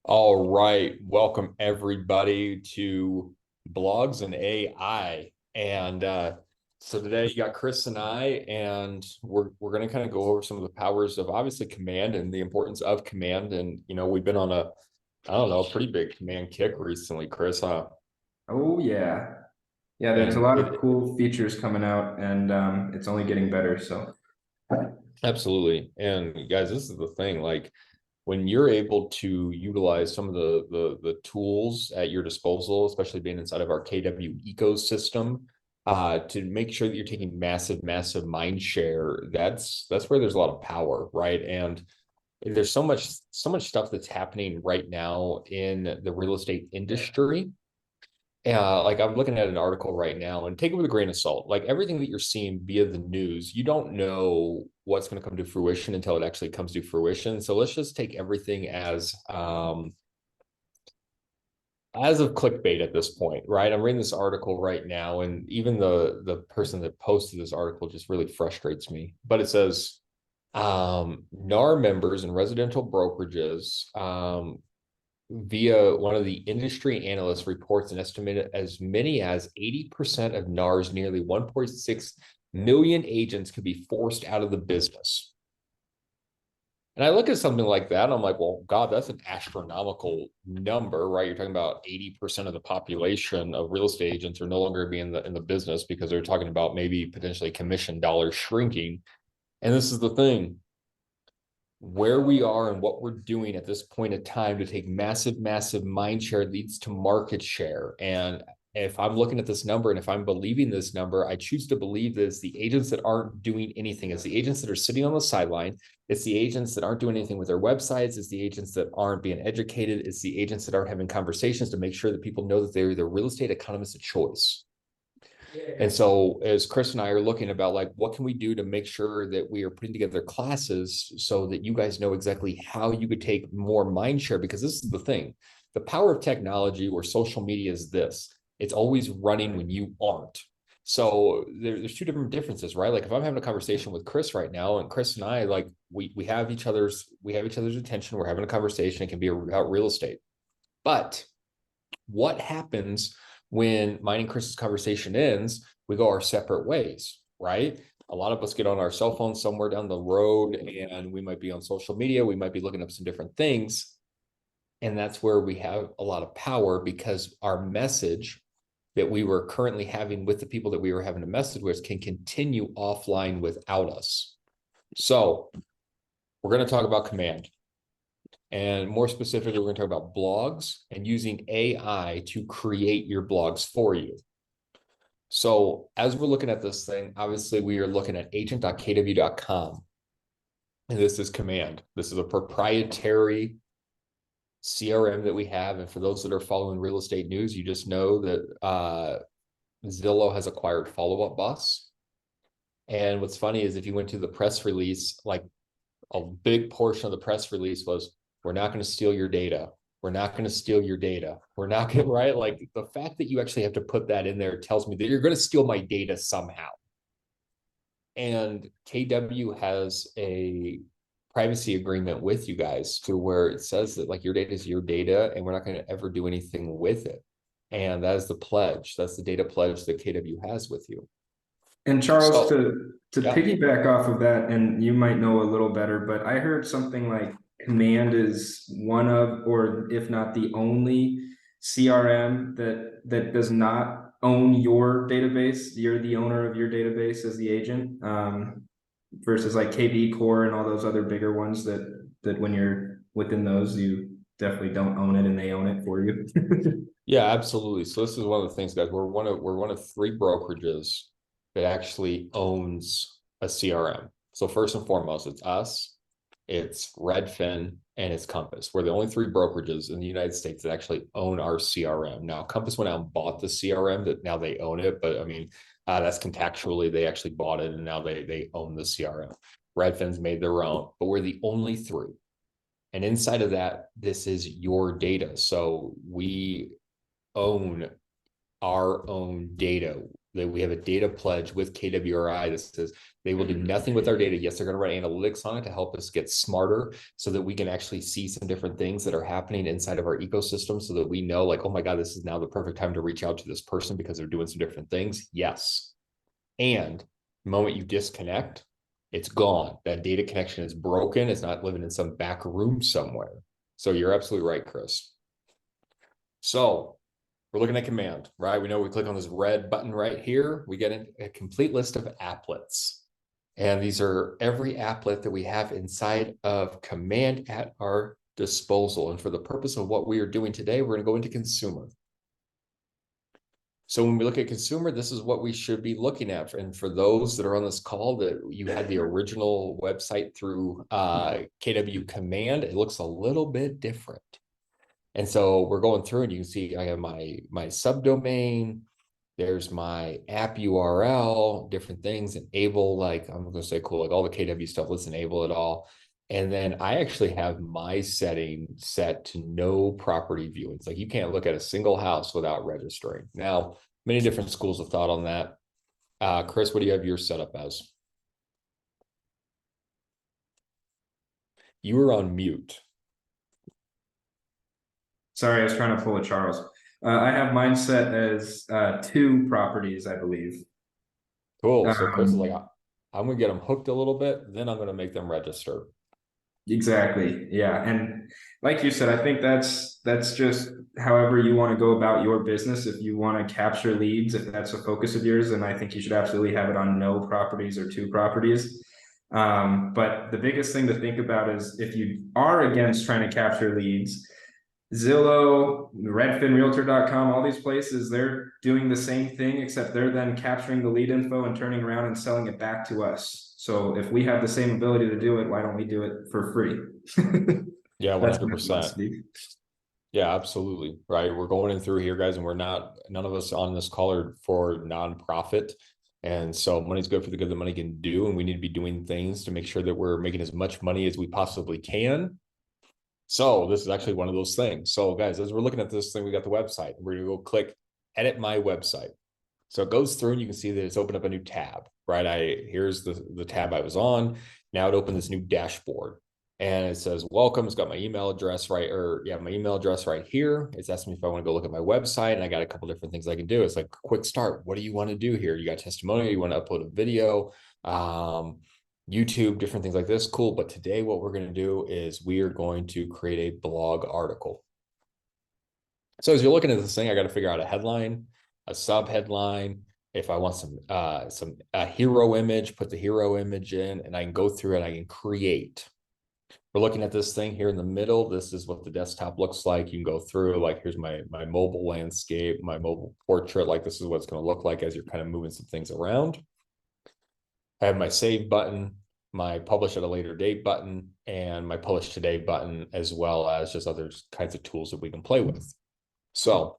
All right, welcome everybody to Blogs and AI. So today you got Chris and I, and we're going to kind of go over some of the powers of obviously command and the importance of command. And we've been on a I don't know, pretty big command kick recently, Chris, huh? Oh yeah. Yeah, there's a And lot of it cool features coming out and it's only getting better. So absolutely. And guys, this is the thing, like when you're able to utilize some of the tools at your disposal, especially being inside of our KW ecosystem, to make sure that you're taking massive mind share, that's where there's a lot of power, right? And there's so much stuff that's happening right now in the real estate industry. Like I'm looking at an article right now, and take it with a grain of salt. Like everything that you're seeing via the news, you don't know what's going to come to fruition until it actually comes to fruition. So let's just take everything as of clickbait at this point, right? I'm reading this article right now, and even the person that posted this article just really frustrates me. But it says NAR members and residential brokerages via one of the industry analysts reports an estimate as many as 80% of NAR's nearly 1.6 million agents could be forced out of the business. And I look at something like that, and I'm like, well, God, that's an astronomical number, right? You're talking about 80% of the population of real estate agents are no longer being in the business because they're talking about maybe potentially commission dollars shrinking. And this is the thing, where we are and what we're doing at this point in time to take massive mind share leads to market share. And if I'm looking at this number and if I'm believing this number, I choose to believe that it's the agents that aren't doing anything. It's the agents that are sitting on the sideline. It's the agents that aren't doing anything with their websites. It's the agents that aren't being educated. It's the agents that aren't having conversations to make sure that people know that they're the real estate economists of choice. And so as Chris and I are looking about like what can we do to make sure that we are putting together classes so that you guys know exactly how you could take more mind share, because this is the thing. The power of technology or social media is this. It's always running when you aren't. So there's two different differences, right? Like if I'm having a conversation with Chris right now, and Chris and I like we have each other's attention, we're having a conversation, it can be about real estate. But what happens when mine and Chris's conversation ends? We go our separate ways, right? A lot of us get on our cell phones somewhere down the road, and we might be on social media. We might be looking up some different things. And that's where we have a lot of power, because our message that we were currently having with the people that we were having a message with can continue offline without us. So we're going to talk about command. And more specifically, we're going to talk about blogs and using AI to create your blogs for you. So as we're looking at this thing, obviously we are looking at agent.kw.com. And this is command. This is a proprietary CRM that we have. And for those that are following real estate news, you just know that Zillow has acquired Follow Up Boss. And what's funny is if you went to the press release, like a big portion of the press release was, we're not going to steal your data. We're not going to steal your data. We're not going to, right? Like the fact that you actually have to put that in there tells me that you're going to steal my data somehow. And KW has a privacy agreement with you guys to where it says that like your data is your data and we're not going to ever do anything with it. And that is the pledge. That's the data pledge that KW has with you. and Charles, So, to yeah. piggyback off of that, and you might know a little better, but I heard something like Command is one of, or if not the only CRM that does not own your database. You're the owner of your database as the agent, versus like KV Core and all those other bigger ones that when you're within those, you definitely don't own it and they own it for you. Yeah, absolutely. So this is one of the things, guys. We're one of three brokerages that actually owns a CRM. So first and foremost, it's us, it's Redfin, and it's Compass. We're the only three brokerages in the United States that actually own our CRM. Now, Compass went out and bought the CRM that now they own it, but I mean, that's contractually they actually bought it and now they own the CRM. Redfin's made their own, but we're the only three. And inside of that, this is your data. So we own our own data. that we have a data pledge with KWRI that says they will do nothing with our data. Yes, they're going to run analytics on it to help us get smarter so that we can actually see some different things that are happening inside of our ecosystem so that we know, like, oh my God, this is now the perfect time to reach out to this person because they're doing some different things. Yes. And the moment you disconnect, it's gone. That data connection is broken. It's not living in some back room somewhere. So you're absolutely right, Chris. So we're looking at command, right? We know we click on this red button right here. We get a complete list of applets. And these are every applet that we have inside of command at our disposal. And for the purpose of what we are doing today, we're going to go into consumer. So when we look at consumer, this is what we should be looking at. And for those that are on this call, that you had the original website through KW Command, it looks a little bit different. And so we're going through and you can see I have my subdomain. There's my app URL, different things, enable, like I'm going to say cool, like all the KW stuff, let's enable it all. And then I actually have my setting set to no property viewing. It's like you can't look at a single house without registering. Now, many different schools of thought on that. Chris, what do you have yours set up as? You were on mute. Sorry, I was trying to pull a Charles. I have mine set as 2 properties, I believe. Cool. So Chris is like, I'm going to get them hooked a little bit, then I'm going to make them register. Exactly. Yeah. And like you said, I think that's just however you want to go about your business. If you want to capture leads, if that's a focus of yours, then I think you should absolutely have it on no properties or 2 properties. But the biggest thing to think about is if you are against trying to capture leads, Zillow, RedfinRealtor.com, all these places, they're doing the same thing, except they're then capturing the lead info and turning around and selling it back to us. So if we have the same ability to do it, why don't we do it for free? Yeah, That's my 100%. philosophy. Yeah, absolutely. Right. We're going in through here, guys, and none of us on this call are for nonprofit. And so money's good for the good that money can do. And we need to be doing things to make sure that we're making as much money as we possibly can. So this is actually one of those things. So guys, as we're looking at this thing, we got the website. We're going to go click edit my website. So it goes through and you can see that it's opened up a new tab, right? Here's the tab I was on. Now it opened this new dashboard and it says, welcome. It's got my email address my email address right here. It's asking me if I want to go look at my website, and I got a couple different things I can do. It's like quick start. What do you want to do here? You got testimonial, you want to upload a video, YouTube, different things like this. Cool. But today what we're going to do is we are going to create a blog article. So as you're looking at this thing, I got to figure out a headline, a sub headline. If I want some hero image, put the hero image in, and I can go through it. I can create. We're looking at this thing here in the middle. This is what the desktop looks like. You can go through, like, here's my mobile landscape, my mobile portrait. Like, this is what it's going to look like as you're kind of moving some things around. I have my save button, my publish at a later date button, and my publish today button, as well as just other kinds of tools that we can play with. So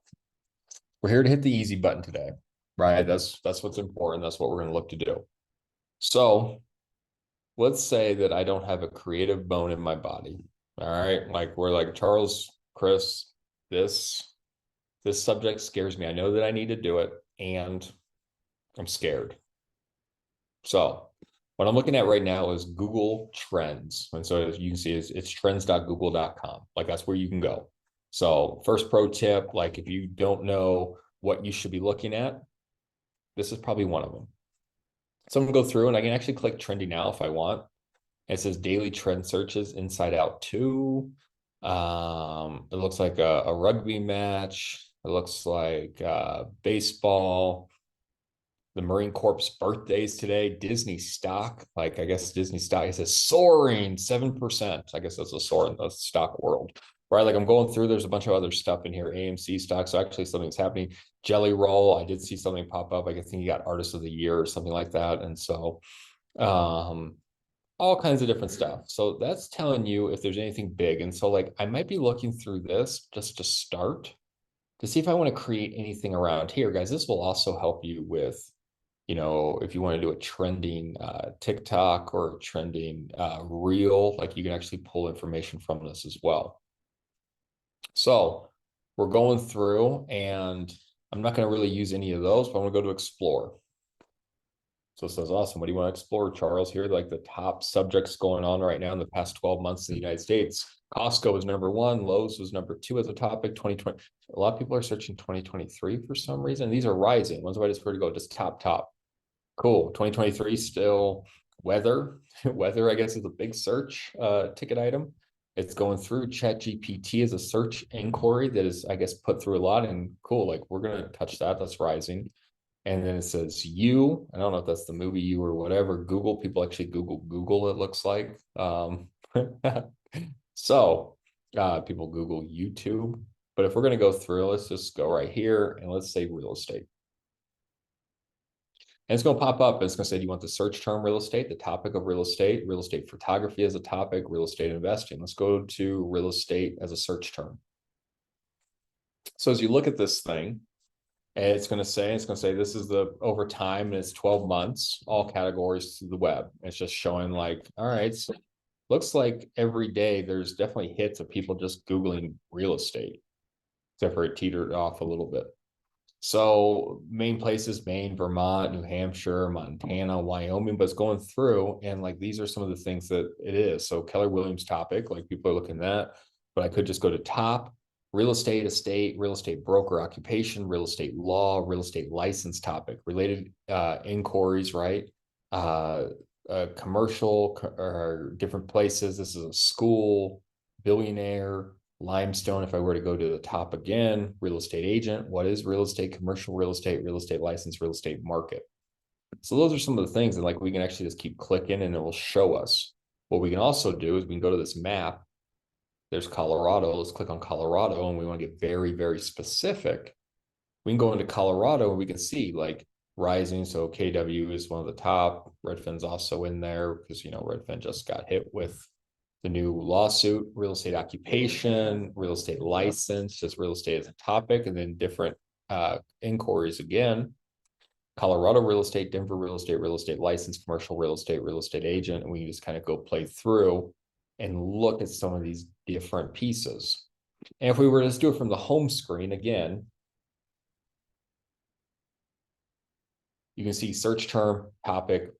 we're here to hit the easy button today, right? That's what's important. That's what we're going to look to do. So let's say that I don't have a creative bone in my body. All right. Like, we're like, Charles, Chris, this subject scares me. I know that I need to do it, and I'm scared. So what I'm looking at right now is Google Trends. And so as you can see, it's trends.google.com. Like, that's where you can go. So first pro tip, like, if you don't know what you should be looking at, this is probably one of them. So I'm gonna go through and I can actually click trendy now if I want. It says daily trend searches inside out 2. It looks like a rugby match. It looks like baseball. The Marine Corps birthdays today, Disney stock, like, I guess Disney stock, it says soaring 7%. I guess that's a soar in the stock world, right? Like, I'm going through, there's a bunch of other stuff in here, AMC stock. So actually something's happening. Jelly Roll, I did see something pop up. I think you got Artist of the Year or something like that. And so all kinds of different stuff. So that's telling you if there's anything big. And so, like, I might be looking through this just to start to see if I want to create anything around here, guys. This will also help you with, you know, if you want to do a trending TikTok or a trending reel, like, you can actually pull information from this as well. So we're going through, and I'm not going to really use any of those, but I'm going to go to explore. So it says, awesome. What do you want to explore, Charles? Here, like the top subjects going on right now in the past 12 months in the United States. Costco was number one. Lowe's was number two as a topic. 2020. A lot of people are searching 2023 for some reason. These are rising. Ones I just heard to go just top. Cool. 2023 still weather. Weather, I guess, is a big search ticket item. It's going through. ChatGPT as a search inquiry that is, I guess, put through a lot. And cool, like we're going to touch that. That's rising. And then it says you. I don't know if that's the movie You or whatever. Google, people actually Google, it looks like. So people Google YouTube. But if we're going to go through, let's just go right here and let's say real estate. And it's going to pop up. And it's going to say, do you want the search term real estate, the topic of real estate photography as a topic, real estate investing? Let's go to real estate as a search term. So as you look at this thing, and it's going to say this is the over time, and it's 12 months, all categories to the web. It's just showing like, all right, so looks like every day there's definitely hits of people just Googling real estate, except for it teetered off a little bit. So main places, Maine, Vermont, New Hampshire, Montana, Wyoming, but it's going through, and like these are some of the things that it is. So Keller Williams topic, like people are looking at, but I could just go to top, real estate, estate, real estate broker, occupation, real estate law, real estate license topic, related inquiries, right? Commercial or different places. This is a school, billionaire, limestone. If I were to go to the top again, real estate agent, what is real estate, commercial real estate license, real estate market. So those are some of the things that like we can actually just keep clicking and it will show us. What we can also do is we can go to this map. There's Colorado. Let's click on Colorado and we want to get very, very specific. We can go into Colorado and we can see like rising. So KW is one of the top. Redfin's also in there because, you know, Redfin just got hit with the new lawsuit, real estate occupation, real estate license, just real estate as a topic, and then different inquiries again. Colorado real estate, Denver real estate license, commercial real estate agent, and we can just kind of go play through and look at some of these different pieces. And if we were to just do it from the home screen again, you can see search term, topic,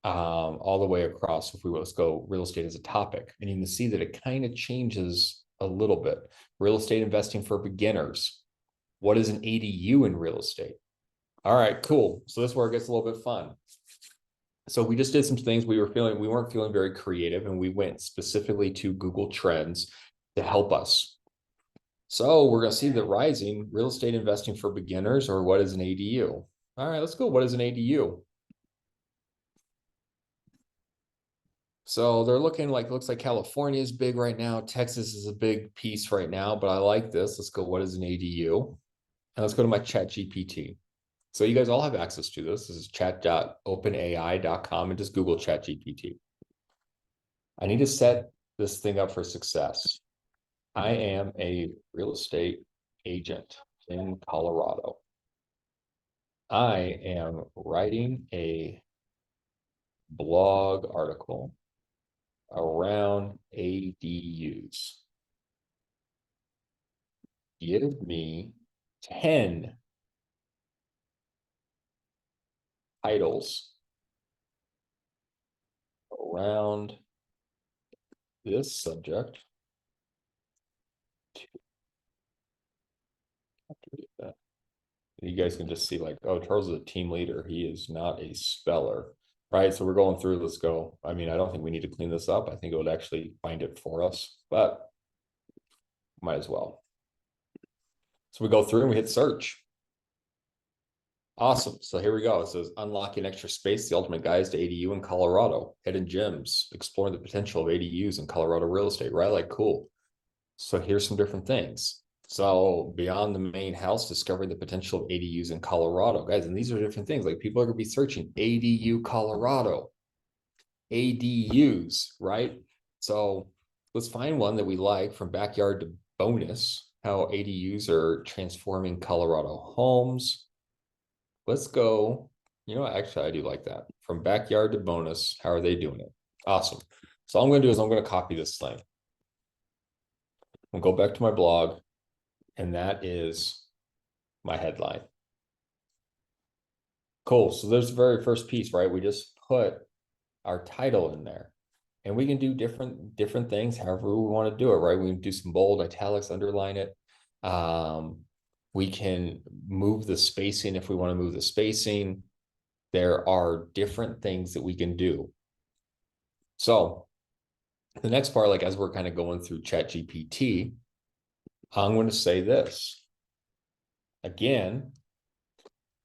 all the way across. If we let's go real estate as a topic, and you can see that it kind of changes a little bit. Real estate investing for beginners. What is an ADU in real estate? All right, cool. So this is where it gets a little bit fun. So we just did some things we weren't feeling very creative, and we went specifically to Google Trends to help us. So we're going to see the rising real estate investing for beginners, or what is an ADU? All right, let's go. What is an ADU? So they're looking like, looks like California is big right now. Texas is a big piece right now, but I like this. Let's go. What is an ADU? And let's go to my ChatGPT. So you guys all have access to this. This is chat.openai.com, and just Google ChatGPT. I need to set this thing up for success. I am a real estate agent in Colorado. I am writing a blog article around ADUs. Give me 10 titles around this subject. You guys can just see like, oh, Charles is a team leader. He is not a speller, right? So we're going through, let's go. I mean, I don't think we need to clean this up. I think it would actually find it for us, but might as well. So we go through and we hit search. Awesome. So here we go. It says unlocking extra space, the ultimate guide to ADU in Colorado, hidden gems, exploring the potential of ADUs in Colorado real estate, right? Like, cool. So here's some different things. So beyond the main house, discovering the potential of ADUs in Colorado, guys. And these are different things. Like people are going to be searching ADU Colorado, ADUs, right? So let's find one that we like, from backyard to bonus, how ADUs are transforming Colorado homes. Let's go. You know, actually, I do like that. From backyard to bonus, how are they doing it? Awesome. So all I'm going to do is I'm going to copy this thing. I'll go back to my blog, and that is my headline. Cool. So there's the very first piece, right? We just put our title in there. And we can do different things however we want to do it, right? We can do some bold, italics, underline it. We can move the spacing if we want to move the spacing. There are different things that we can do. So the next part, like as we're kind of going through ChatGPT, I'm going to say this. Again,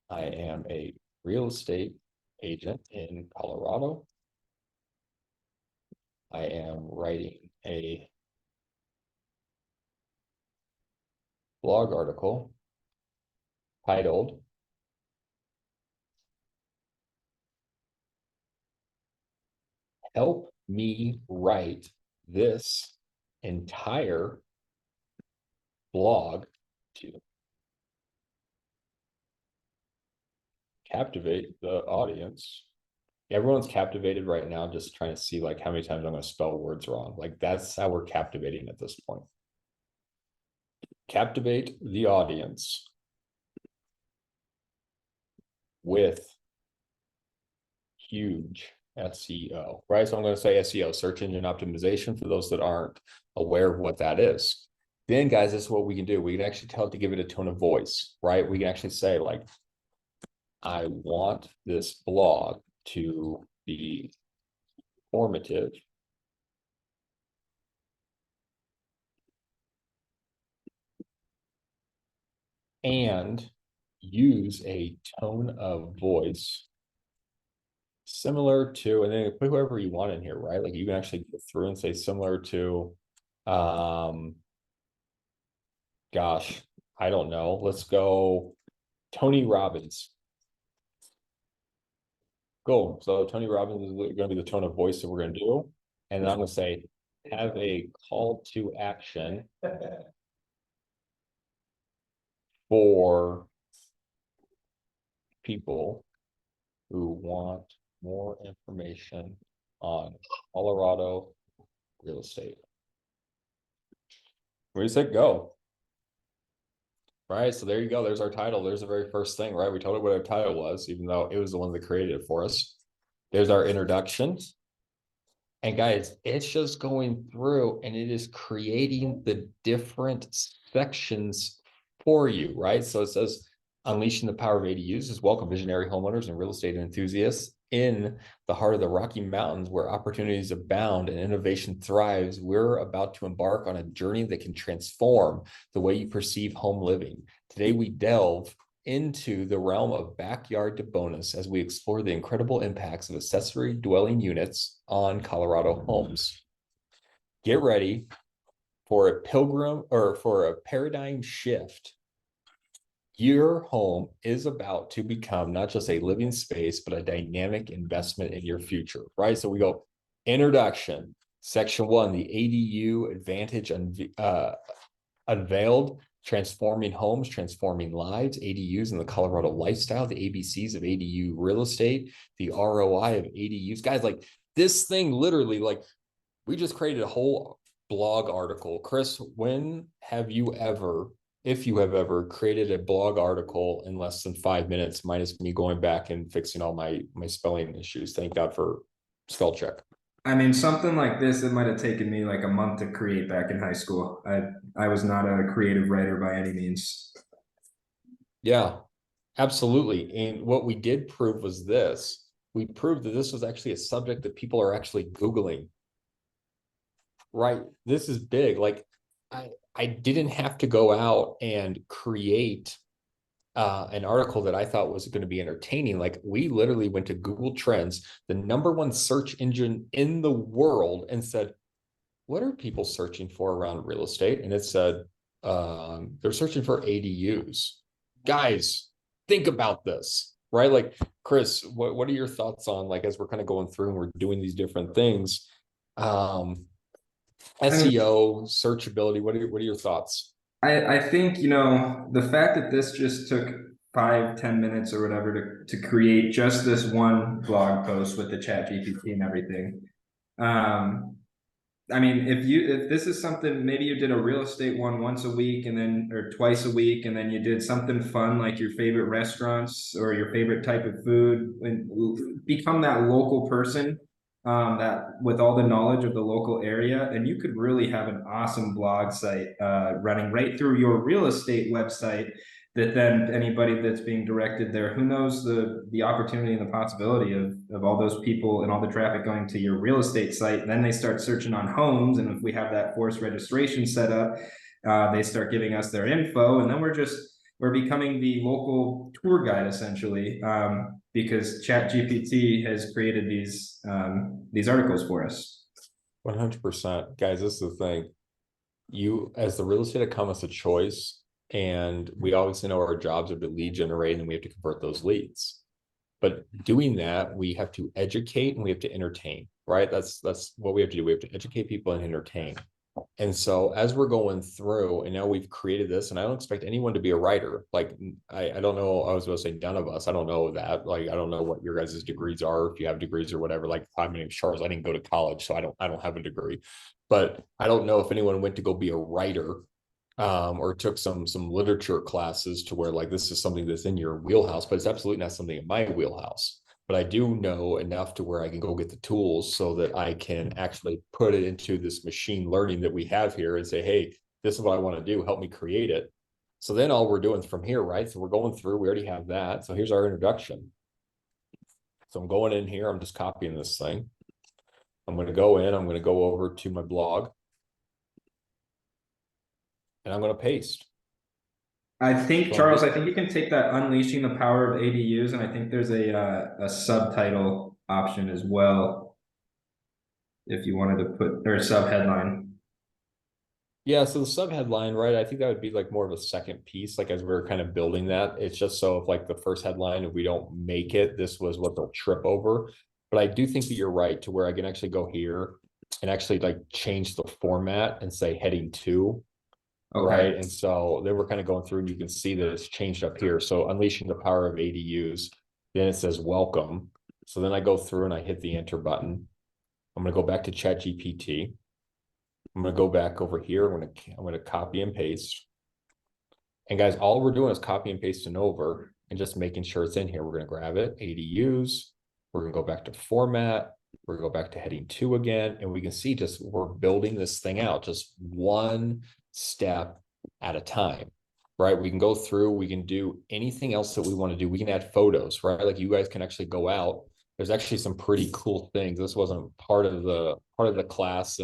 I am a real estate agent in Colorado. I am writing a blog article titled "Help me write this entire blog to captivate the audience." Everyone's captivated right now, just trying to see like how many times I'm going to spell words wrong. Like that's how we're captivating at this point. Captivate the audience with huge SEO, right? So I'm going to say SEO, search engine optimization, for those that aren't aware of what that is. Then, guys, this is what we can do. We can actually tell it to give it a tone of voice, right? We can actually say, like, I want this blog to be formative and use a tone of voice similar to, and then put whoever you want in here, right? Like you can actually go through and say similar to, gosh, I don't know. Let's go Tony Robbins. Cool. So Tony Robbins is going to be the tone of voice that we're going to do. And then I'm going to say, have a call to action for people who want more information on Colorado real estate. Where does it go? Right, so there you go. There's our title. There's the very first thing, right? We told it what our title was, even though it was the one that created it for us. There's our introduction. And guys, it's just going through and it is creating the different sections for you, right? So it says, unleashing the power of ADUs is welcome visionary homeowners and real estate enthusiasts in the heart of the Rocky Mountains where opportunities abound and innovation thrives. We're about to embark on a journey that can transform the way you perceive home living. Today, we delve into the realm of backyard to bonus as we explore the incredible impacts of accessory dwelling units on Colorado homes. Get ready for a pilgrim or for a paradigm shift. Your home is about to become not just a living space, but a dynamic investment in your future, right? So we go introduction, section 1, the ADU advantage unveiled, transforming homes, transforming lives, ADUs and the Colorado lifestyle, the ABCs of ADU real estate, the ROI of ADUs. Guys, like this thing literally, like we just created a whole blog article. Chris, when have you ever, if you have ever created a blog article in less than 5 minutes, minus me going back and fixing all my spelling issues? Thank God for spell check. I mean, something like this, it might have taken me like a month to create back in high school. I was not a creative writer by any means. Yeah, absolutely. And what we did prove was this. We proved that this was actually a subject that people are actually Googling. Right. This is big. Like I didn't have to go out and create an article that I thought was going to be entertaining. Like we literally went to Google Trends, the #1 search engine in the world, and said, what are people searching for around real estate? And it said, they're searching for ADUs. Guys, think about this, right? Like, Chris, what are your thoughts on, like, as we're kind of going through and we're doing these different things, SEO, searchability, what are your thoughts? I think, you know, the fact that this just took 5-10 minutes or whatever to create just this one blog post with the chat GPT and everything. I mean, if this is something, maybe you did a real estate one once a week and then or twice a week, and then you did something fun like your favorite restaurants or your favorite type of food, and become that local person, that with all the knowledge of the local area, and you could really have an awesome blog site running right through your real estate website that then anybody that's being directed there, who knows the opportunity and the possibility of all those people and all the traffic going to your real estate site. Then they start searching on homes, and if we have that forced registration set up, they start giving us their info, and then we're becoming the local tour guide essentially, because ChatGPT has created these articles for us. 100%. Guys, this is the thing. You, as the real estate economist of choice, and we obviously know our jobs are to lead generate, and we have to convert those leads. But doing that, we have to educate and we have to entertain, right? That's what we have to do. We have to educate people and entertain. And so as we're going through, and now we've created this, and I don't expect anyone to be a writer. Like, I don't know, I was going to say none of us. I don't know that. Like, I don't know what your guys' degrees are, if you have degrees or whatever. Like, my name's Charles. I didn't go to college, so I don't have a degree. But I don't know if anyone went to go be a writer, or took some literature classes to where like this is something that's in your wheelhouse, but it's absolutely not something in my wheelhouse. But I do know enough to where I can go get the tools so that I can actually put it into this machine learning that we have here and say, hey, this is what I want to do. Help me create it. So then all we're doing from here, right? So we're going through, we already have that. So here's our introduction. So I'm going in here, I'm just copying this thing. I'm going to go in, I'm going to go over to my blog, and I'm going to paste. I think, So Charles, I think you can take that unleashing the power of ADUs, and I think there's a subtitle option as well if you wanted to put, or a sub headline. yeah, so the sub headline, right? I think that would be like more of a second piece, like as we are kind of building that. It's just so if like the first headline, if we don't make it, this was what they'll trip over. But I do think that you're right to where I can actually go here and actually like change the format and say heading two, right? Okay. And so then we're kind of going through and you can see that it's changed up here. So unleashing the power of ADUs, then it says welcome. So then I go through and I hit the enter button. I'm going to go back to ChatGPT. I'm going to go back over here. I'm going to copy and paste. And guys, all we're doing is copy and pasting over and just making sure it's in here. We're going to grab it, ADUs. We're going to go back to format. We're going to go back to heading two again. And we can see just we're building this thing out just one step at a time, right? We can go through, we can do anything else that we want to do. We can add photos, right? Like you guys can actually go out. There's actually some pretty cool things. This wasn't part of the class,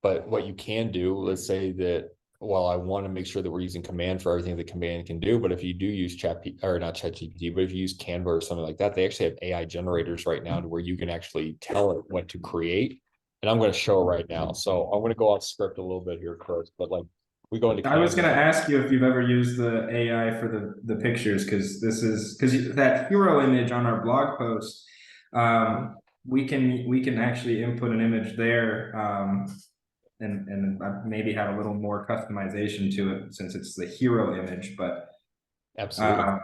but what you can do, let's say that, well, I want to make sure that we're using command for everything the command can do. But if you do use or not ChatGPT, but if you use Canva or something like that, they actually have AI generators right now to where you can actually tell it what to create. And I'm going to show it right now. So I'm going to go off script a little bit here, Chris, but like we go into Canva. I was going to ask you if you've ever used the AI for the pictures, because that hero image on our blog post, we can actually input an image there, and maybe have a little more customization to it since it's the hero image. But Absolutely.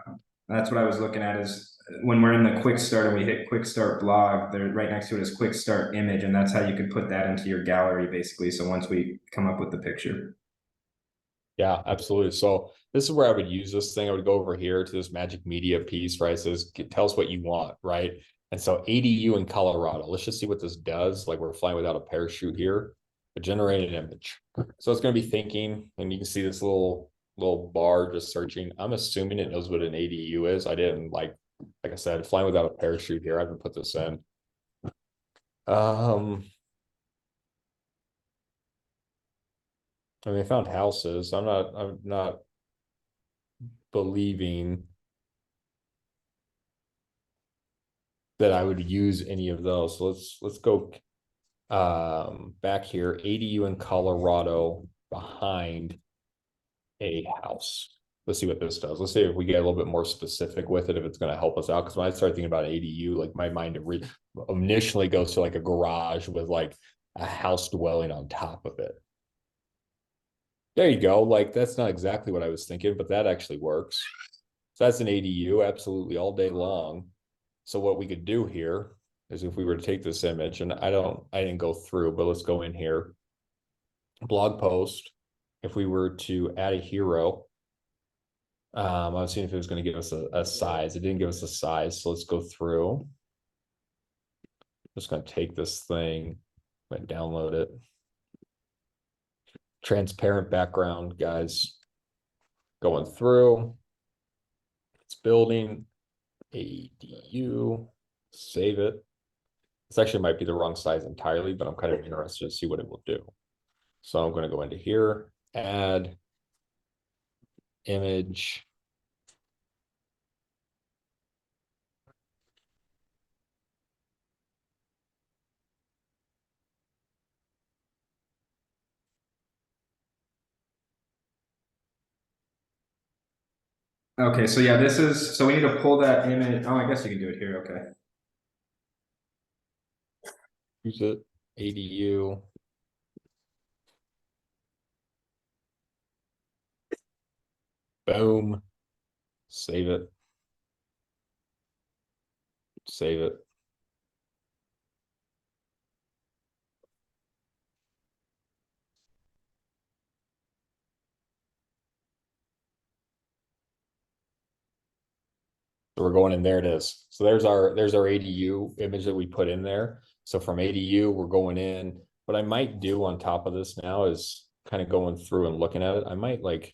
that's what I was looking at is when we're in the quick start and we hit quick start blog, there right next to it is quick start image, and that's how you could put that into your gallery basically. So once we come up with the picture. Yeah, absolutely. So this is where I would use this thing. I would go over here to this magic media piece, right? It says, tell us what you want, right? And so ADU in Colorado, let's just see what this does. Like we're flying without a parachute here, but generate an image. So it's going to be thinking, and you can see this little bar just searching. I'm assuming it knows what an ADU is. I didn't like I said, flying without a parachute here. I haven't put this in. I mean, I found houses. I'm not believing that I would use any of those. So let's go back here. ADU in Colorado behind a house. Let's see what this does. Let's see if we get a little bit more specific with it, if it's going to help us out. Because when I start thinking about ADU, like my mind initially goes to like a garage with like a house dwelling on top of it. There you go. Like that's not exactly what I was thinking, but that actually works. So that's an ADU, absolutely all day long. So what we could do here is if we were to take this image, and I didn't go through, but let's go in here. Blog post. If we were to add a hero, I was seeing if it was going to give us a size. It didn't give us a size, so let's go through. Just going to take this thing and download it. Transparent background, guys. Going through. It's building. ADU. Save it. This actually might be the wrong size entirely, but I'm kind of interested to see what it will do. So I'm going to go into here, add image. Okay, so yeah, this is, so we need to pull that image. Oh, I guess you can do it here. Okay. Use it. ADU. Boom. Save it. Save it. So we're going in, there it is. So there's our ADU image that we put in there. So from ADU, we're going in. What I might do on top of this now is kind of going through and looking at it. I might like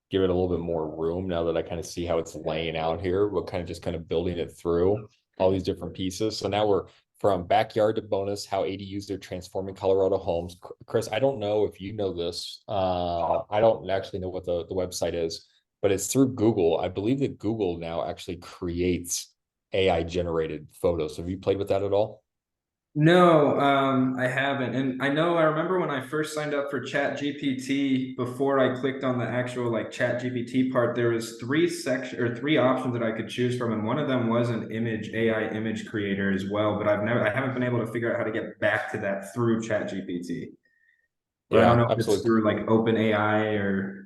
give it a little bit more room now that I kind of see how it's laying out here. We're kind of building it through all these different pieces. So now we're from backyard to bonus, how ADUs are transforming Colorado homes. Chris, I don't know if you know this. I don't actually know what the website is, but it's through Google. I believe that Google now actually creates AI generated photos. Have you played with that at all? No, I haven't. And I remember when I first signed up for Chat GPT, before I clicked on the actual like Chat GPT part, there was three options that I could choose from. And one of them was an AI image creator as well. But I haven't been able to figure out how to get back to that through Chat GPT. But I don't Yeah, know if it's absolutely. through like OpenAI or.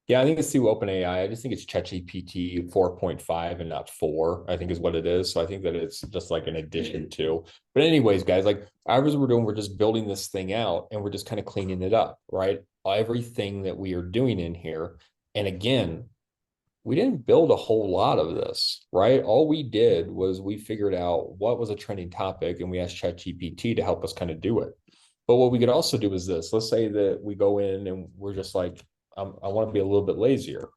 Yeah, I think it's through OpenAI. I just think it's ChatGPT 4.5 and not 4, I think is what it is. So I think that it's just like an addition to. But anyways, guys, like ours we're doing, we're just building this thing out and we're just kind of cleaning it up, right? Everything that we are doing in here. And again, we didn't build a whole lot of this, right? All we did was we figured out what was a trending topic and we asked ChatGPT to help us kind of do it. But what we could also do is this. Let's say that we go in and we're just like, I want to be a little bit lazier.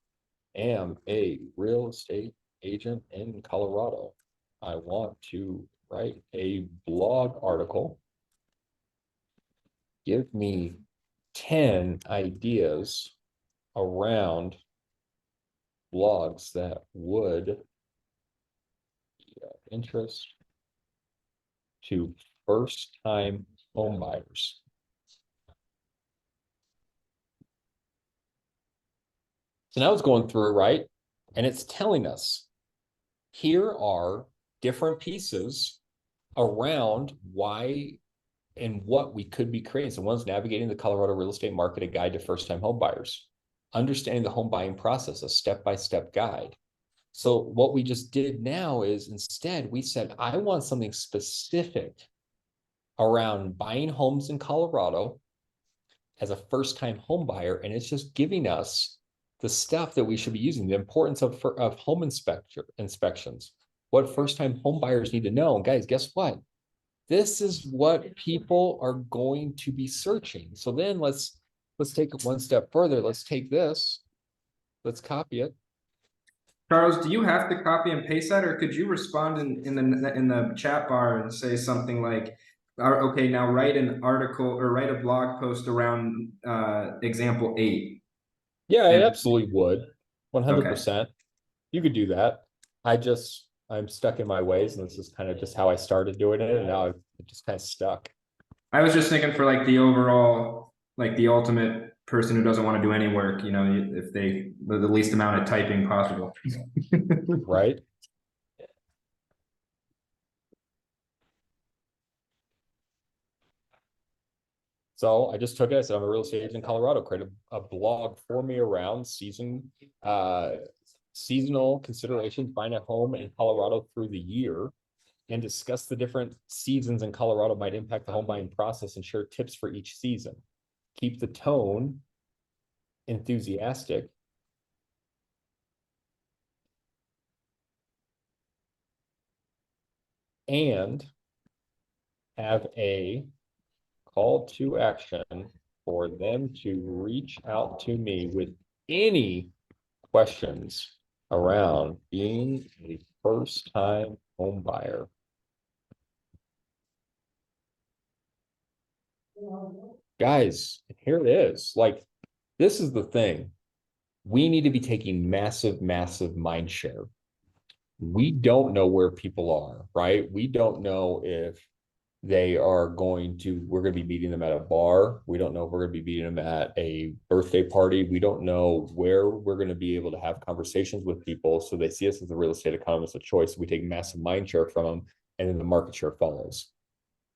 Am a real estate agent in Colorado. I want to write a blog article. Give me 10 ideas around blogs that would be of interest to first-time homebuyers. So now it's going through, right? And it's telling us, here are different pieces around why and what we could be creating. So one's navigating the Colorado real estate market, a guide to first-time home buyers. Understanding the home buying process, a step-by-step guide. So what we just did now is instead we said, I want something specific around buying homes in Colorado as a first-time home buyer. And it's just giving us the stuff that we should be using, the importance of home inspections, what first-time home buyers need to know. And guys, guess what? This is what people are going to be searching. So then let's take it one step further. Let's take this, let's copy it. Charles, do you have to copy and paste that, or could you respond in the chat bar and say something like, okay, now write an article or write a blog post around example 8. Yeah, I And absolutely would. okay. 100%. You could do that. I'm stuck in my ways, and this is kind of just how I started doing it, and now it just kind of stuck. I was just thinking for like the overall, like the ultimate person who doesn't want to do any work, if the least amount of typing possible. Right? So I just took it. I said, I'm a real estate agent in Colorado. Create a blog for me around seasonal considerations, buying a home in Colorado through the year. and discuss the different seasons in Colorado might impact the home buying process and share tips for each season. Keep the tone enthusiastic. And have a call to action for them to reach out to me with any questions around being a first-time home buyer. Guys, here it is. Like, this is the thing. We need to be taking massive, massive mind share. We don't know where people are, right? We don't know if we're going to be meeting them at a bar. We don't know if we're going to be meeting them at a birthday party. We don't know where we're going to be able to have conversations with people so they see us as a real estate economist of choice. We take massive mind share from them, and then the market share follows.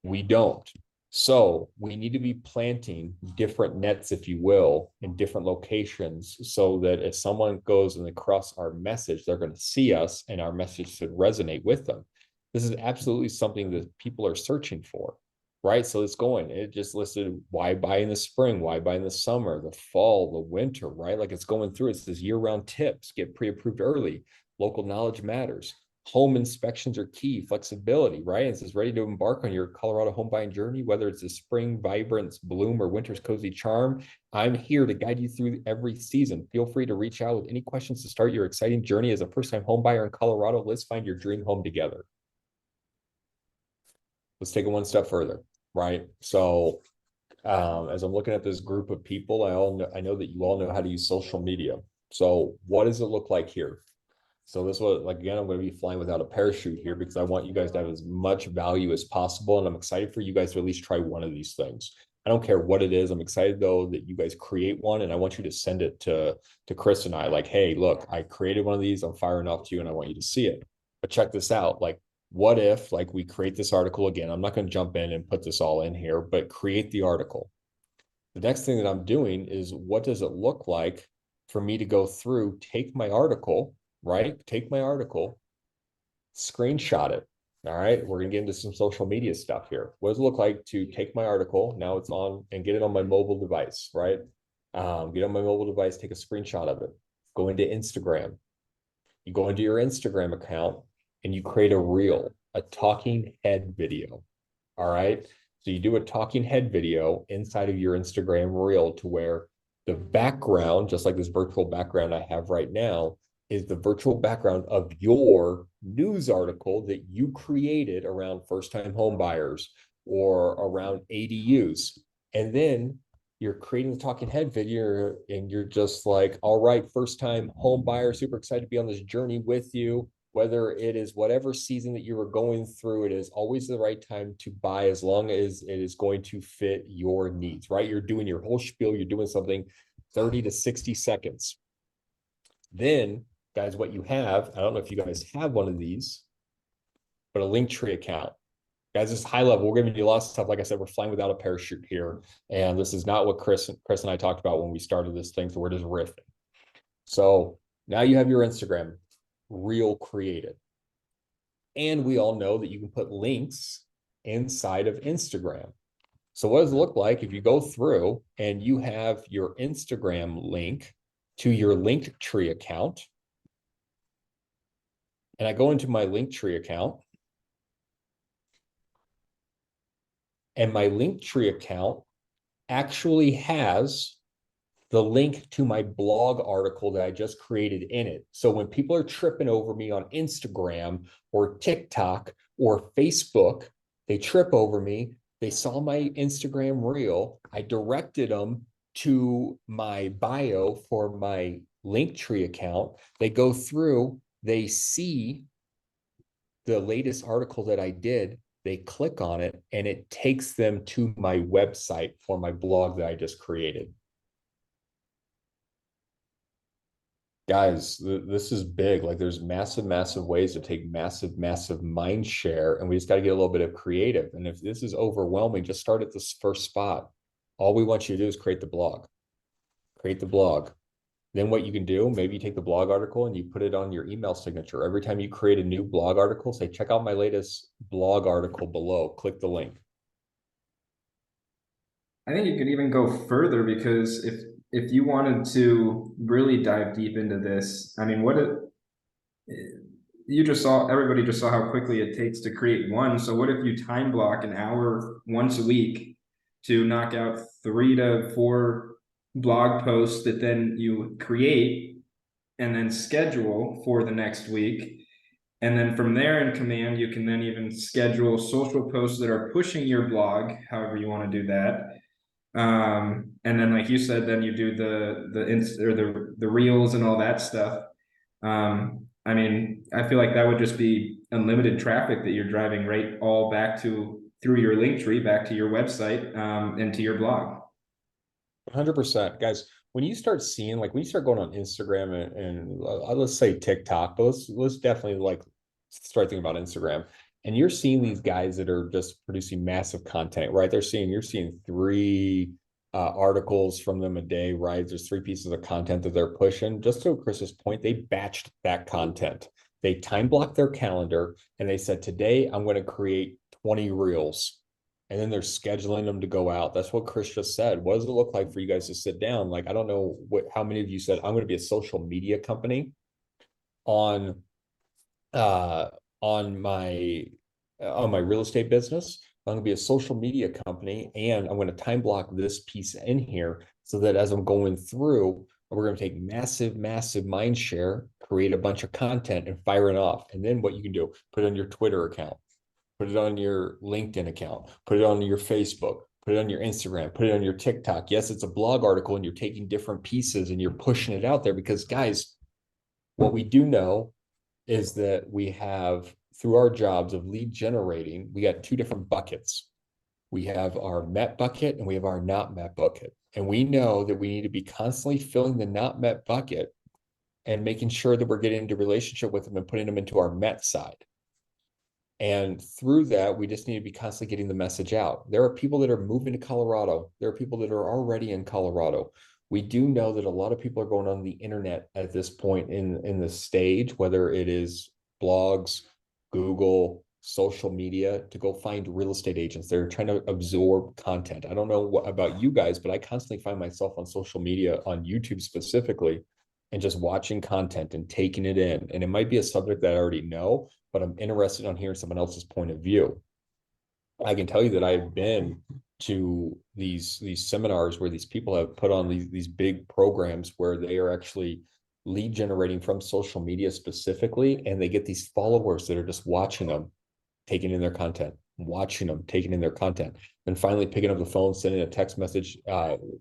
We don't. So we need to be planting different nets, if you will, in different locations so that if someone goes and across our message, they're going to see us and our message should resonate with them. This is absolutely something that people are searching for, right? So it just listed why buy in the spring, why buy in the summer, the fall, the winter, right? Like it's going through, it says year-round tips, get pre-approved early, local knowledge matters. Home inspections are key, flexibility, right? It says ready to embark on your Colorado home buying journey, whether it's a spring vibrance bloom or winter's cozy charm. I'm here to guide you through every season. Feel free to reach out with any questions to start your exciting journey as a first-time home buyer in Colorado. Let's find your dream home together. Let's take it one step further, right? So as I'm looking at this group of people, I know that you all know how to use social media. So what does it look like here? So this was, like, again, I'm going to be flying without a parachute here because I want you guys to have as much value as possible. And I'm excited for you guys to at least try one of these things. I don't care what it is. I'm excited though that you guys create one, and I want you to send it to Chris and I, like, hey, look, I created one of these. I'm firing off to you and I want you to see it. But check this out. Like, what if, like, we create this article again? I'm not going to jump in and put this all in here, but create the article. The next thing that I'm doing is, what does it look like for me to go through, take my article, right? Take my article, screenshot it. All right. We're going to get into some social media stuff here. What does it look like to take my article? Now it's on, and get it on my mobile device, right? Get on my mobile device, take a screenshot of it, go into Instagram. You go into your Instagram account and you create a reel, a talking head video. All right. So you do a talking head video inside of your Instagram reel to where the background, just like this virtual background I have right now, is the virtual background of your news article that you created around first-time home buyers or around ADUs. And then you're creating the talking head video and you're just like, all right, first-time home buyer, super excited to be on this journey with you. Whether it is whatever season that you are going through, it is always the right time to buy as long as it is going to fit your needs, right? You're doing your whole spiel, you're doing something 30 to 60 seconds. Then, guys, what you have, I don't know if you guys have one of these, but a Linktree account. Guys, this is high level. We're giving you lots of stuff. Like I said, we're flying without a parachute here. And this is not what Chris and I talked about when we started this thing, so we're just riffing. So now you have your Instagram reel created. And we all know that you can put links inside of Instagram. So what does it look like if you go through and you have your Instagram link to your Linktree account? And I go into my Linktree account. And my Linktree account actually has the link to my blog article that I just created in it. So when people are tripping over me on Instagram or TikTok or Facebook, they trip over me. They saw my Instagram reel. I directed them to my bio for my Linktree account. They go through, they see the latest article that I did. They click on it and it takes them to my website for my blog that I just created. Guys, this is big. Like, there's massive, massive ways to take massive, massive mind share, and we just got to get a little bit of creative. And if this is overwhelming, just start at this first spot. All we want you to do is create the blog. Create the blog. Then what you can do, maybe you take the blog article and you put it on your email signature. Every time you create a new blog article, say, check out my latest blog article below, click the link. I think you could even go further, because if you wanted to really dive deep into this, I mean, you just saw, everybody just saw how quickly it takes to create one. So what if you time block an hour once a week to knock out 3 to 4 blog posts that then you create and then schedule for the next week? And then from there in Command, you can then even schedule social posts that are pushing your blog, however you want to do that. And then, like you said, then you do the reels and all that stuff. I mean, I feel like that would just be unlimited traffic that you're driving right all back to through your link tree, back to your website, and to your blog. 100%. Guys, when you start seeing, like when you start going on Instagram and let's say TikTok, but let's definitely like start thinking about Instagram, and you're seeing these guys that are just producing massive content, right? You're seeing 3 articles from them a day, right? There's 3 pieces of content that they're pushing. Just to Chris's point, they batched that content. They time blocked their calendar and they said, today I'm going to create 20 reels. And then they're scheduling them to go out. That's what Chris just said. What does it look like for you guys to sit down? Like, I don't know how many of you said, I'm going to be a social media company on uh on my real estate business. I'm going to be a social media company, and I'm going to time block this piece in here so that as I'm going through, we're going to take massive mind share, create a bunch of content and fire it off. And then what you can do, put it on your Twitter account, put it on your LinkedIn account, put it on your Facebook, put it on your Instagram, put it on your TikTok. Yes, it's a blog article and you're taking different pieces and you're pushing it out there, because guys, what we do know is that we have, through our jobs of lead generating, we got 2 different buckets. We have our met bucket and we have our not met bucket. And we know that we need to be constantly filling the not met bucket and making sure that we're getting into relationship with them and putting them into our met side. And through that, we just need to be constantly getting the message out. There are people that are moving to Colorado. There are people that are already in Colorado. We do know that a lot of people are going on the internet at this point in the stage, whether it is blogs, Google, social media, to go find real estate agents. They're trying to absorb content. I don't know what about you guys, but I constantly find myself on social media, on YouTube specifically, and just watching content and taking it in. And it might be a subject that I already know, but I'm interested on hearing someone else's point of view. I can tell you that I've been to these seminars where these people have put on these big programs where they are actually lead generating from social media specifically, and they get these followers that are just watching them, taking in their content, watching them, taking in their content, and finally picking up the phone, sending a text message,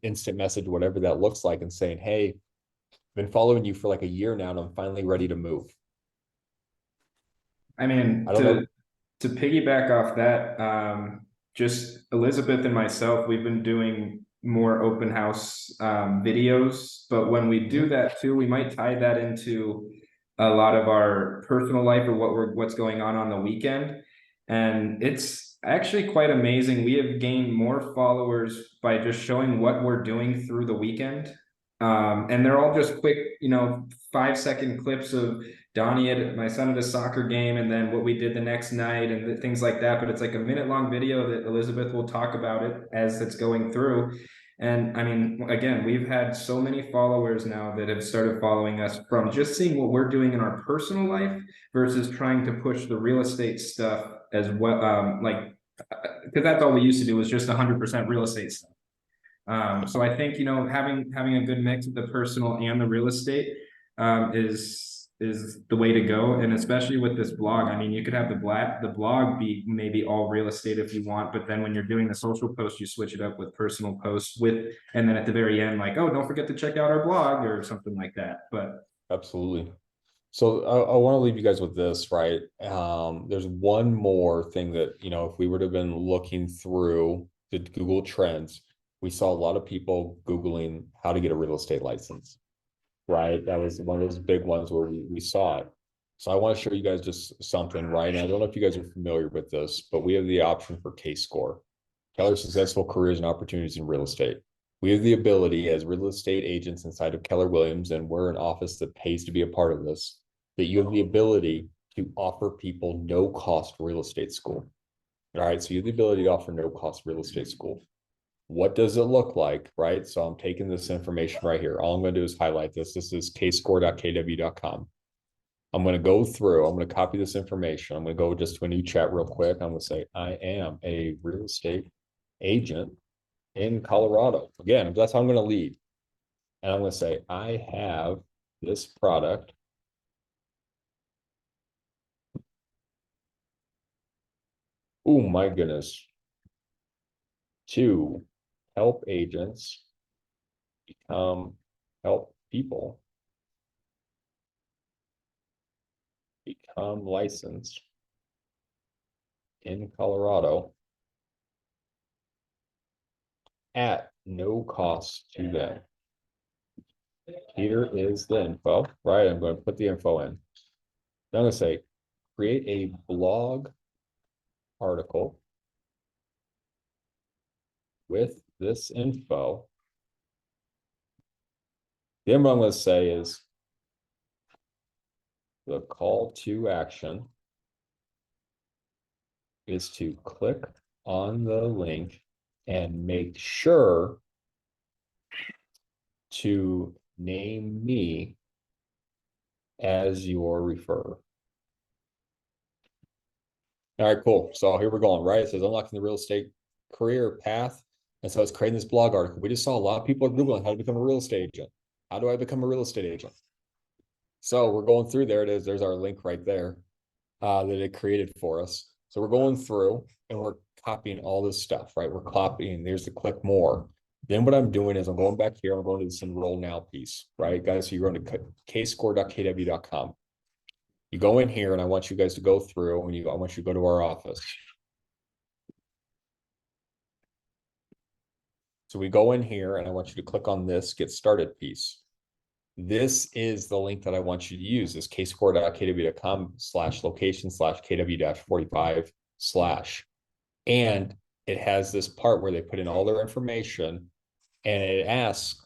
instant message, whatever that looks like, and saying, hey, I've been following you for like a year now and I'm finally ready to move. I mean, I don't know. to piggyback off that, just Elizabeth and myself, we've been doing more open house videos, but when we do that too, we might tie that into a lot of our personal life or what's going on the weekend. And it's actually quite amazing. We have gained more followers by just showing what we're doing through the weekend. And they're all just quick, 5-second clips of Donnie my son at a soccer game, and then what we did the next night and things like that. But it's like a minute-long video that Elizabeth will talk about it as it's going through. And I mean, again, we've had so many followers now that have started following us from just seeing what we're doing in our personal life versus trying to push the real estate stuff as well. Because that's all we used to do was just 100% real estate stuff. So I think, having a good mix of the personal and the real estate is the way to go. And especially with this blog, I mean, you could have the blog be maybe all real estate if you want, but then when you're doing the social post, you switch it up with personal posts and then at the very end, like, oh, don't forget to check out our blog or something like that. But Absolutely. So I want to leave you guys with this, right? There's one more thing that, if we would have been looking through the Google Trends, we saw a lot of people Googling how to get a real estate license, right? That was one of those big ones where we saw it. So I want to show you guys just something, right? And I don't know if you guys are familiar with this, but we have the option for K-Score, Keller Successful Careers and Opportunities in Real Estate. We have the ability as real estate agents inside of Keller Williams, and we're an office that pays to be a part of this, that you have the ability to offer people no cost real estate school. All right. So you have the ability to offer no cost real estate school. What does it look like? Right. So I'm taking this information right here. All I'm going to do is highlight this. This is kscore.kw.com. I'm going to go through, I'm going to copy this information. I'm going to go just to a new chat real quick. I'm going to say, I am a real estate agent in Colorado. Again, that's how I'm going to lead. And I'm going to say, I have this product. Oh my goodness. To help agents help people become licensed in Colorado at no cost to them. Here is the info, right? I'm going to put the info in. Then I'm going to say, create a blog article with this info. Then what I'm going to say is the call to action is to click on the link and make sure to name me as your referrer. All right, cool. So here we're going, right? It says unlocking the real estate career path. And so it's creating this blog article. We just saw a lot of people are Googling how to become a real estate agent. How do I become a real estate agent? So we're going through, there it is. There's our link right there that it created for us. So we're going through and we're copying all this stuff, right? We're copying, there's the click more. Then what I'm doing is I'm going back here, I'm going to this enroll now piece, right? Guys, so you're going to kscore.kw.com. You go in here and I want you guys to go through and I want you to go to our office. So we go in here and I want you to click on this get started piece. This is the link that I want you to use, is kscore.kw.com/location/kw-45/ and it has this part where they put in all their information and it asks,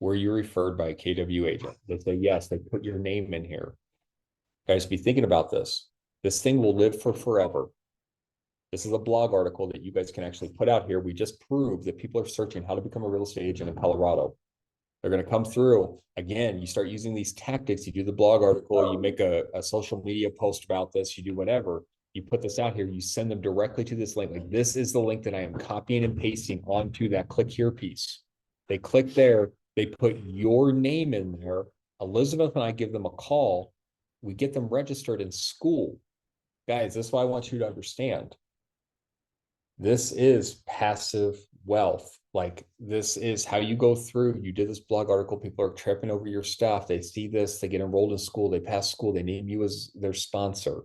were you referred by a KW agent? They say yes, they put your name in here. Guys, be thinking about this. This thing will live for forever. This is a blog article that you guys can actually put out here. We just proved that people are searching how to become a real estate agent in Colorado. They're going to come through. Again, you start using these tactics. You do the blog article, you make a social media post about this, you do whatever. You put this out here, you send them directly to this link. Like, this is the link that I am copying and pasting onto that click here piece. They click there, they put your name in there. Elizabeth and I give them a call. We get them registered in school. Guys, this is what I want you to understand. This is passive wealth. Like, this is how you go through. You did this blog article. People are tripping over your stuff. They see this, they get enrolled in school, they pass school, they name you as their sponsor.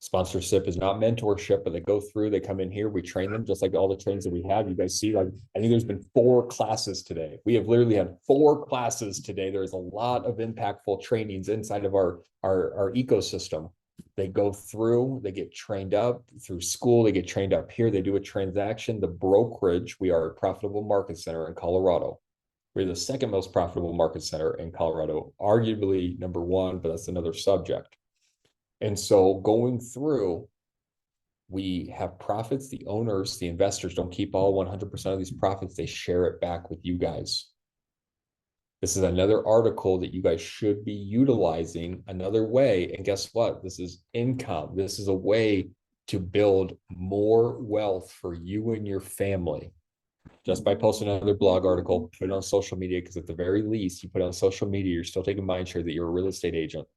Sponsorship is not mentorship, but they go through, they come in here, we train them just like all the trainings that we have. You guys see, like, I think there's been 4 classes today. We have literally had 4 classes today. There's a lot of impactful trainings inside of our ecosystem. They go through, they get trained up through school, they get trained up here, they do a transaction. The brokerage, we are a profitable market center in Colorado. We're the second most profitable market center in Colorado, arguably number 1, but that's another subject. And so going through, we have profits. The owners, the investors don't keep all 100% of these profits. They share it back with you guys. This is another article that you guys should be utilizing another way. And guess what? This is income. This is a way to build more wealth for you and your family. Just by posting another blog article, put it on social media, because at the very least, you put it on social media, you're still taking mind share that you're a real estate agent.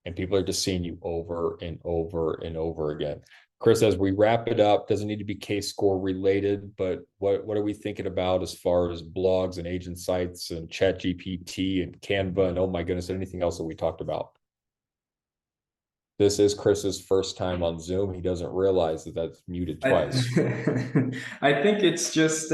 And people are just seeing you over and over and over again. Chris, as we wrap it up, doesn't need to be Kscore related, but what are we thinking about as far as blogs and agent sites and ChatGPT and Canva and, oh my goodness, anything else that we talked about? This is Chris's first time on Zoom. He doesn't realize that that's muted twice. I think it's just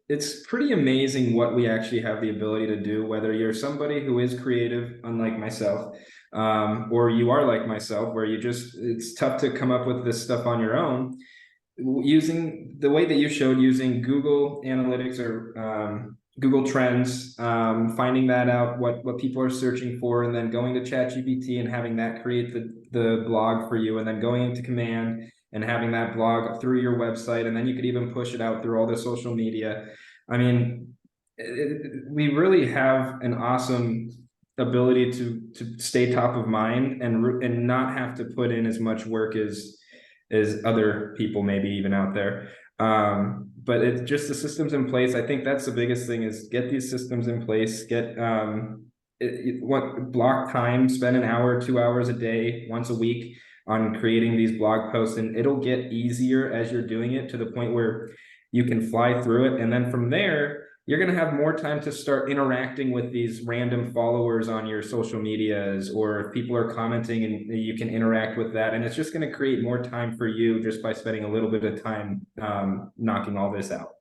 it's pretty amazing what we actually have the ability to do, whether you're somebody who is creative, unlike myself, or you are like myself, where it's tough to come up with this stuff on your own. using the way that you showed, using Google Analytics or Google Trends, finding that out, what people are searching for, and then going to ChatGPT and having that create the blog for you, and then going into Command and having that blog through your website, and then you could even push it out through all the social media. I mean, we really have an awesome ability to stay top of mind and not have to put in as much work as other people maybe even out there. But it's just the systems in place. I think that's the biggest thing, is get these systems in place, get what block time, spend an hour, 2 hours a day, once a week on creating these blog posts, and it'll get easier as you're doing it to the point where you can fly through it. And then from there, you're going to have more time to start interacting with these random followers on your social medias, or if people are commenting, and you can interact with that. And it's just going to create more time for you just by spending a little bit of time knocking all this out.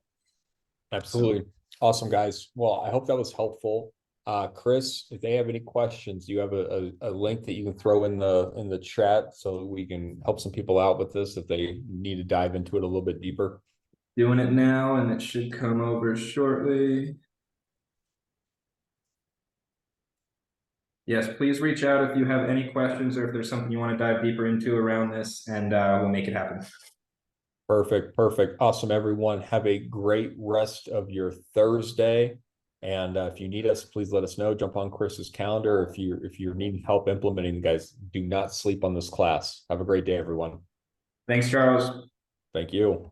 Absolutely. Awesome, guys. Well, I hope that was helpful. Chris, if they have any questions, you have a link that you can throw in the chat so that we can help some people out with this if they need to dive into it a little bit deeper. Doing it now, and it should come over shortly. Yes, please reach out if you have any questions, or if there's something you want to dive deeper into around this, and we'll make it happen. Perfect. Perfect. Awesome, everyone. Have a great rest of your Thursday. And if you need us, please let us know. Jump on Chris's calendar. If you're needing help implementing, guys, do not sleep on this class. Have a great day, everyone. Thanks, Charles. Thank you.